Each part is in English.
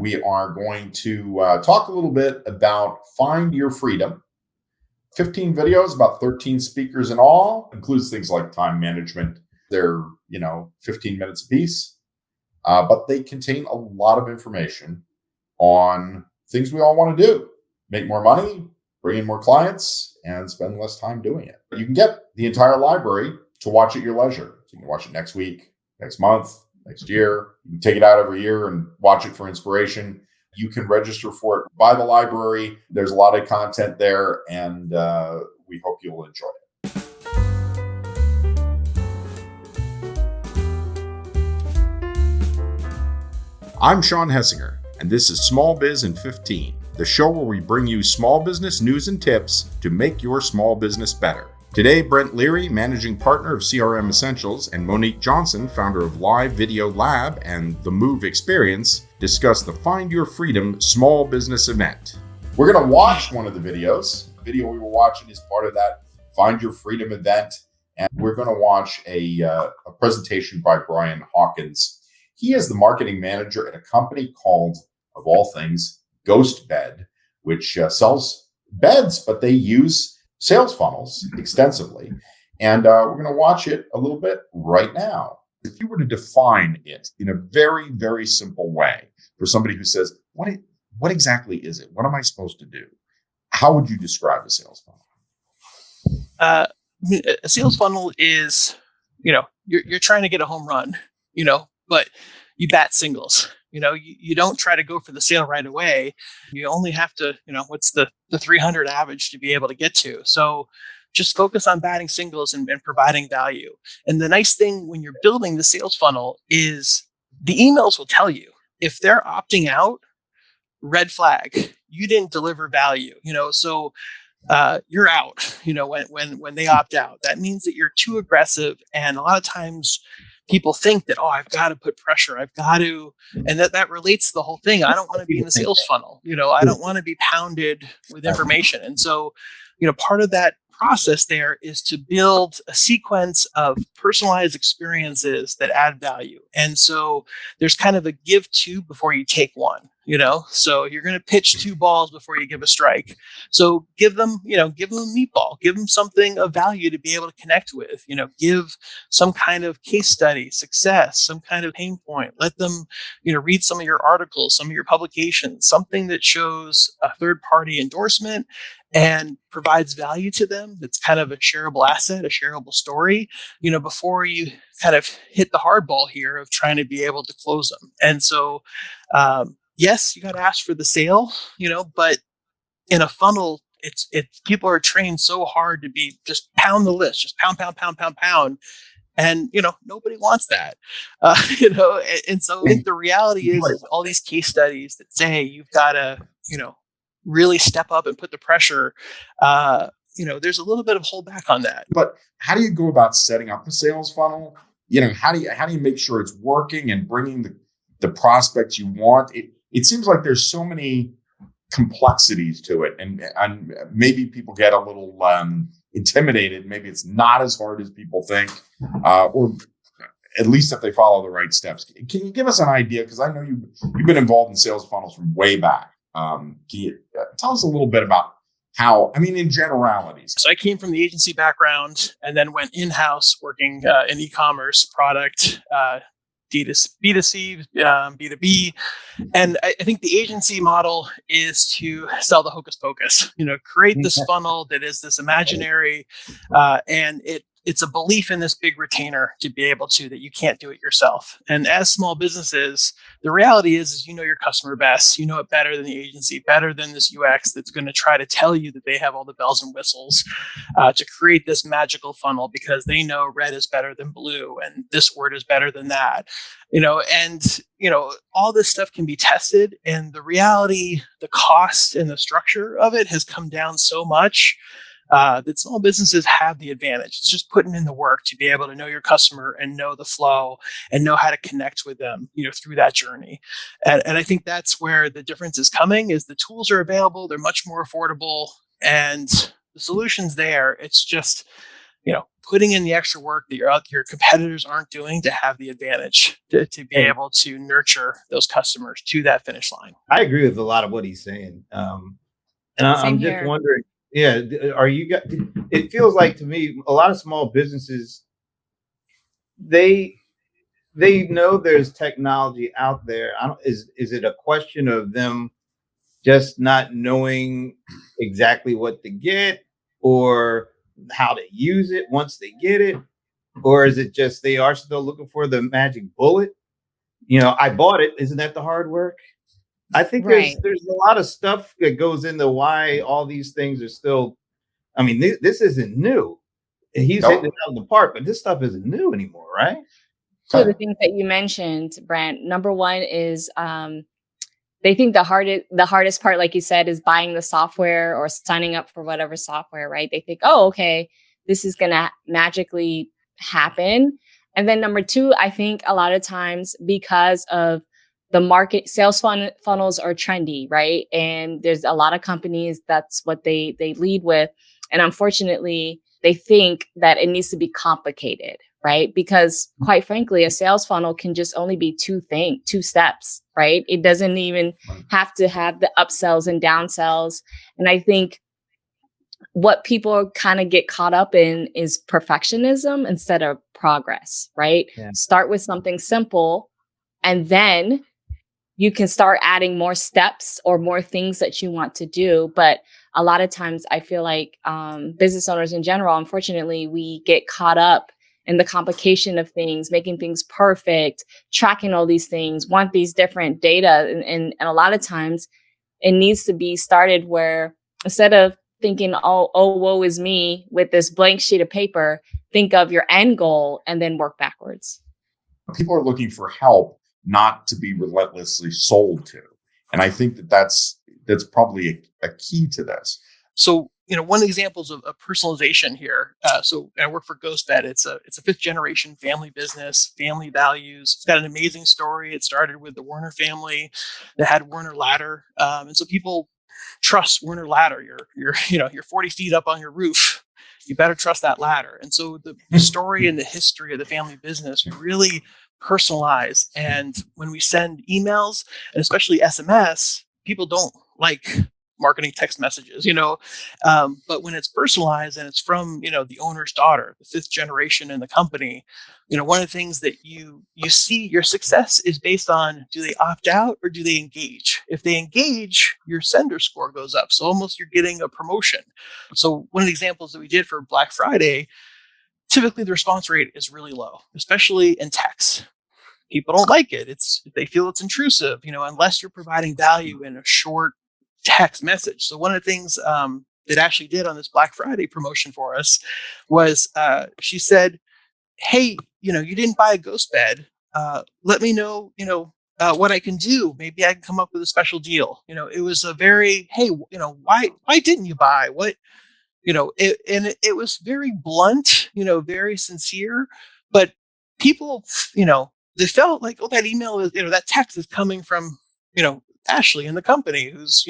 we are going to talk a little bit about Find Your Freedom. 15 videos, about 13 speakers in all, includes things like time management. They're, 15 minutes a piece, but they contain a lot of information on things we all want to do. Make more money, bring in more clients, and spend less time doing it. You can get the entire library to watch at your leisure. So you can watch it next week, next month, next year. You can take it out every year and watch it for inspiration. You can register for it by the library. There's a lot of content there, and we hope you'll enjoy it. I'm Sean Hessinger, and this is Small Biz in 15, the show where we bring you small business news and tips to make your small business better. Today, Brent Leary, managing partner of CRM Essentials, and Monique Johnson, founder of Live Video Lab and The Move Experience, discuss the Find Your Freedom small business event. We're going to watch one of the videos. The video we were watching is part of that Find Your Freedom event, and we're going to watch a presentation by Brian Hawkins. He is the marketing manager at a company called, of all things, GhostBed, which sells beds, but they use sales funnels extensively. And we're going to watch it a little bit right now. If you were to define it in a very, very simple way for somebody who says, what exactly is it? What am I supposed to do? How would you describe a sales funnel? A sales funnel is, you're trying to get a home run, but you bat singles. You don't try to go for the sale right away. You only have to, what's the 300 average to be able to get to. So just focus on batting singles and providing value. And the nice thing when you're building the sales funnel is the emails will tell you if they're opting out, red flag, you didn't deliver value, so you're out, when they opt out. That means that you're too aggressive. And a lot of times people think that, I've got to put pressure. I've got to, and that relates to the whole thing. I don't want to be in the sales funnel. I don't want to be pounded with information. And so, part of that process there is to build a sequence of personalized experiences that add value. And so there's kind of a give two before you take one, so you're going to pitch two balls before you give a strike. So give them a meatball, give them something of value to be able to connect with, give some kind of case study, success, some kind of pain point. Let them, read some of your articles, some of your publications, something that shows a third party endorsement and provides value to them. That's kind of a shareable asset, a shareable story, before you kind of hit the hard ball here of trying to be able to close them. And so, yes, you got to ask for the sale, but in a funnel, it's people are trained so hard to be just pound the list, just pound. And, nobody wants that, and so the reality is all these case studies that say you've got to, really step up and put the pressure, there's a little bit of holdback on that. But how do you go about setting up a sales funnel? How do you make sure it's working and bringing the prospects you want? It seems like there's so many complexities to it, and maybe people get a little intimidated. Maybe it's not as hard as people think, or at least if they follow the right steps. Can you give us an idea? Because I know you've been involved in sales funnels from way back. Can you tell us a little bit about how, in generalities? So I came from the agency background and then went in-house working in e-commerce product, B2C, B2B. And I think the agency model is to sell the hocus pocus, create this funnel that is this imaginary, and it's a belief in this big retainer to be able to, that you can't do it yourself. And as small businesses, the reality is your customer best, it better than the agency, better than this UX that's going to try to tell you that they have all the bells and whistles to create this magical funnel because they know red is better than blue and this word is better than that, and all this stuff can be tested. And the reality, the cost and the structure of it has come down so much that small businesses have the advantage. It's just putting in the work to be able to know your customer and know the flow and know how to connect with them, through that journey. And I think that's where the difference is coming, is the tools are available. They're much more affordable and the solution's there. It's just, putting in the extra work that your competitors aren't doing to have the advantage to be able to nurture those customers to that finish line. I agree with a lot of what he's saying. And I'm just wondering, are you guys, it feels like to me, a lot of small businesses, they know there's technology out there. Is it a question of them just not knowing exactly what to get or how to use it once they get it? Or is it just they are still looking for the magic bullet? I bought it. Isn't that the hard work? I think there's a lot of stuff that goes into why all these things are still. I mean, this isn't new. He's hitting it out of the park, but this stuff isn't new anymore, right? Two of the things that you mentioned, Brent. Number one is they think the hardest part, like you said, is buying the software or signing up for whatever software, right? They think, oh, okay, this is gonna magically happen. And then number two, I think a lot of times because of the market, sales funnels are trendy, right? And there's a lot of companies that's what they lead with, and unfortunately, they think that it needs to be complicated, right? Because quite frankly, a sales funnel can just only be two steps, right? It doesn't even have to have the upsells and downsells. And I think what people kind of get caught up in is perfectionism instead of progress, right? Yeah. Start with something simple, and then you can start adding more steps or more things that you want to do. But a lot of times I feel like business owners in general, unfortunately, we get caught up in the complication of things, making things perfect, tracking all these things, want these different data. And a lot of times it needs to be started where instead of thinking, oh, woe is me with this blank sheet of paper, think of your end goal and then work backwards. People are looking for help, not to be relentlessly sold to. And I think that's probably a key to this. So, one of the examples of personalization here. So I work for GhostBed. It's a fifth generation family business, family values. It's got an amazing story. It started with the Werner family that had Werner ladder. And so people trust Werner ladder. You're 40 feet up on your roof. You better trust that ladder. And so the story and the history of the family business really personalize. And when we send emails, and especially SMS, people don't like marketing text messages, but when it's personalized and it's from, the owner's daughter, the fifth generation in the company, one of the things that you see your success is based on, do they opt out or do they engage? If they engage, your sender score goes up. So almost you're getting a promotion. So one of the examples that we did for Black Friday, typically the response rate is really low, especially in text. People don't like it. They feel it's intrusive, unless you're providing value in a short text message. So one of the things that Ashley did on this Black Friday promotion for us was she said, hey, you didn't buy a GhostBed. Let me know, what I can do. Maybe I can come up with a special deal. It was a very, hey, why didn't you buy? What, it was very blunt, very sincere, but people, they felt like, oh, that email is, that text is coming from, Ashley in the company who's,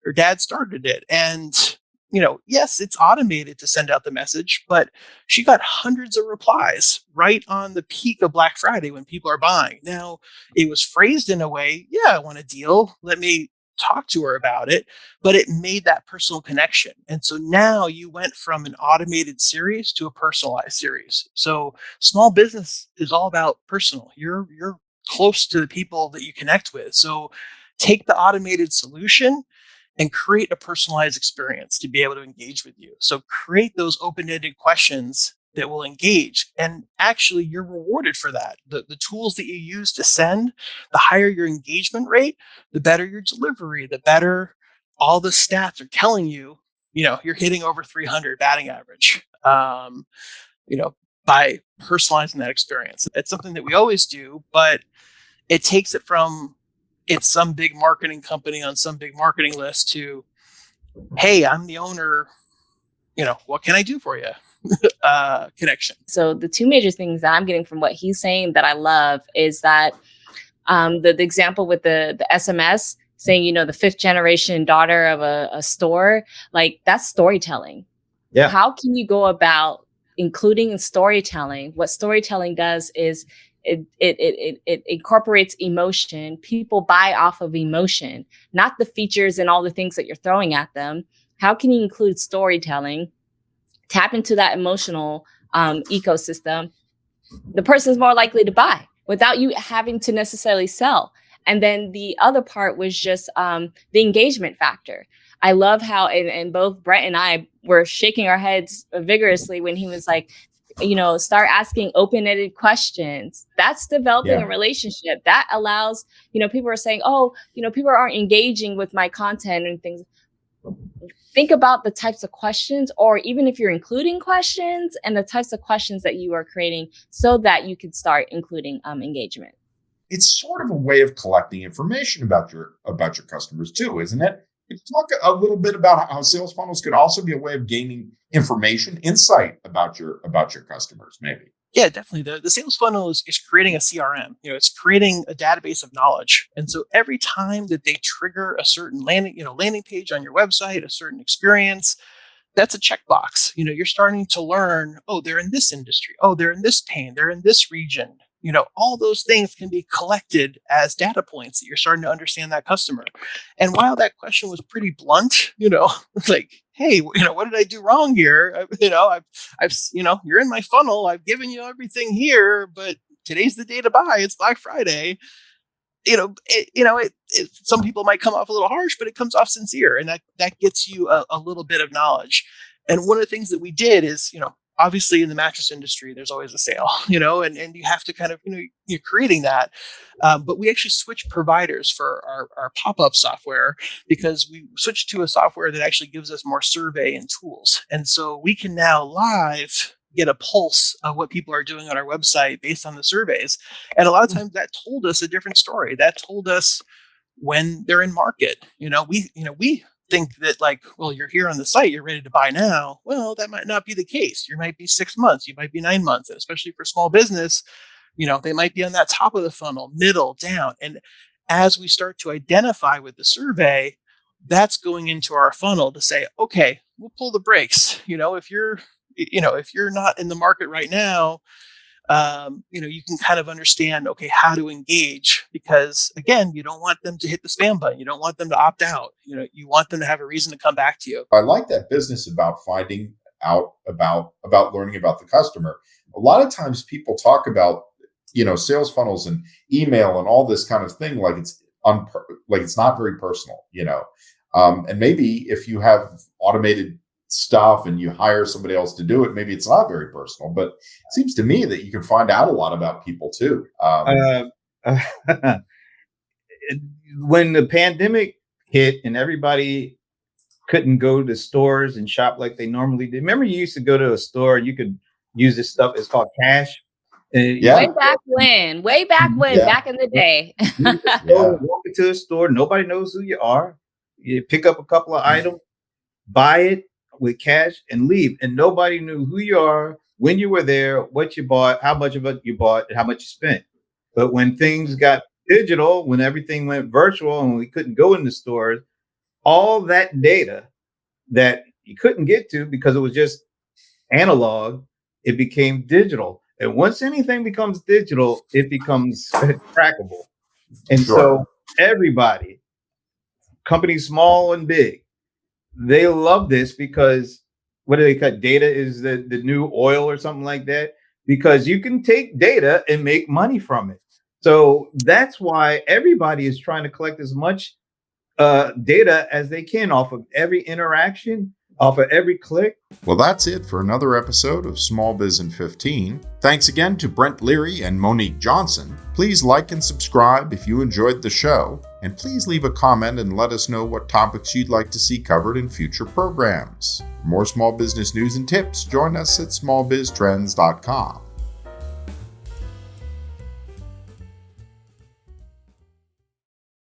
her dad started it. And, yes, it's automated to send out the message, but she got hundreds of replies right on the peak of Black Friday when people are buying. Now, it was phrased in a way, yeah, I want a deal. Let me talk to her about it, but it made that personal connection. And so now you went from an automated series to a personalized series. So small business is all about personal. You're close to the people that you connect with. So take the automated solution and create a personalized experience to be able to engage with you. So create those open-ended questions that will engage. And actually, you're rewarded for that. The tools that you use to send, the higher your engagement rate, the better your delivery, the better all the stats are telling you, you're hitting over 300 batting average, by personalizing that experience. It's something that we always do, but it takes it from it's some big marketing company on some big marketing list to, hey, I'm the owner, what can I do for you? Connection. So the two major things that I'm getting from what he's saying that I love is that the example with the SMS saying, the fifth generation daughter of a store, like that's storytelling. Yeah. How can you go about including storytelling. What storytelling does is it incorporates emotion. People buy off of emotion, not the features and all the things that you're throwing at them. How can you include storytelling, tap into that emotional ecosystem? The person's more likely to buy without you having to necessarily sell. And then the other part was just the engagement factor. I love how, and both Brent and I were shaking our heads vigorously when he was like, start asking open-ended questions. That's developing a relationship. That allows, people are saying, oh, people aren't engaging with my content and things. Think about the types of questions, or even if you're including questions, and the types of questions that you are creating so that you can start including engagement. It's sort of a way of collecting information about your customers too, isn't it? Talk a little bit about how sales funnels could also be a way of gaining information, insight about your customers, maybe. Yeah, definitely. The sales funnel is creating a CRM. It's creating a database of knowledge. And so every time that they trigger a certain landing page on your website, a certain experience, that's a checkbox. You're starting to learn, oh, they're in this industry. Oh, they're in this pain. They're in this region. All those things can be collected as data points that you're starting to understand that customer. And while that question was pretty blunt, like, hey, what did I do wrong here? I've you're in my funnel. I've given you everything here, but today's the day to buy. It's Black Friday. Some people might come off a little harsh, but it comes off sincere, and that gets you a little bit of knowledge. And one of the things that we did is, obviously in the mattress industry, there's always a sale, and you have to kind of, you're creating that. But we actually switched providers for our pop-up software, because we switched to a software that actually gives us more survey and tools. And so we can now live get a pulse of what people are doing on our website based on the surveys. And a lot of times that told us a different story. That told us when they're in market. We think that, like, well, you're here on the site, you're ready to buy now. Well, that might not be the case. You might be 6 months, you might be 9 months, and especially for small business, they might be on that top of the funnel, middle, down. And as we start to identify with the survey, that's going into our funnel to say, okay, we'll pull the brakes. If you're not in the market right now, you can kind of understand, okay, how to engage, because again, you don't want them to hit the spam button. You don't want them to opt out. You want them to have a reason to come back to you. I like that business about finding out about learning about the customer. A lot of times people talk about, sales funnels and email and all this kind of thing, like it's not very personal, and maybe if you have automated stuff and you hire somebody else to do it, maybe it's not very personal, but it seems to me that you can find out a lot about people too. When the pandemic hit and everybody couldn't go to stores and shop like they normally did, remember you used to go to a store and you could use this stuff, it's called cash. Way back when, back in the day. Walk into a store, nobody knows who you are. You pick up a couple of items, buy it with cash, and leave. And nobody knew who you are, when you were there, what you bought, how much of it you bought, and how much you spent. But when things got digital, when everything went virtual and we couldn't go in the stores, all that data that you couldn't get to because it was just analog, it became digital. And once anything becomes digital, it becomes trackable. And so everybody, companies small and big, they love this because what do they cut? Data is the new oil or something like that, because you can take data and make money from it. So that's why everybody is trying to collect as much data as they can off of every interaction, off of every click. Well, that's it for another episode of Small Biz in 15. Thanks again to Brent Leary and Monique Johnson. Please like and subscribe if you enjoyed the show, and please leave a comment and let us know what topics you'd like to see covered in future programs. For more small business news and tips, join us at smallbiztrends.com.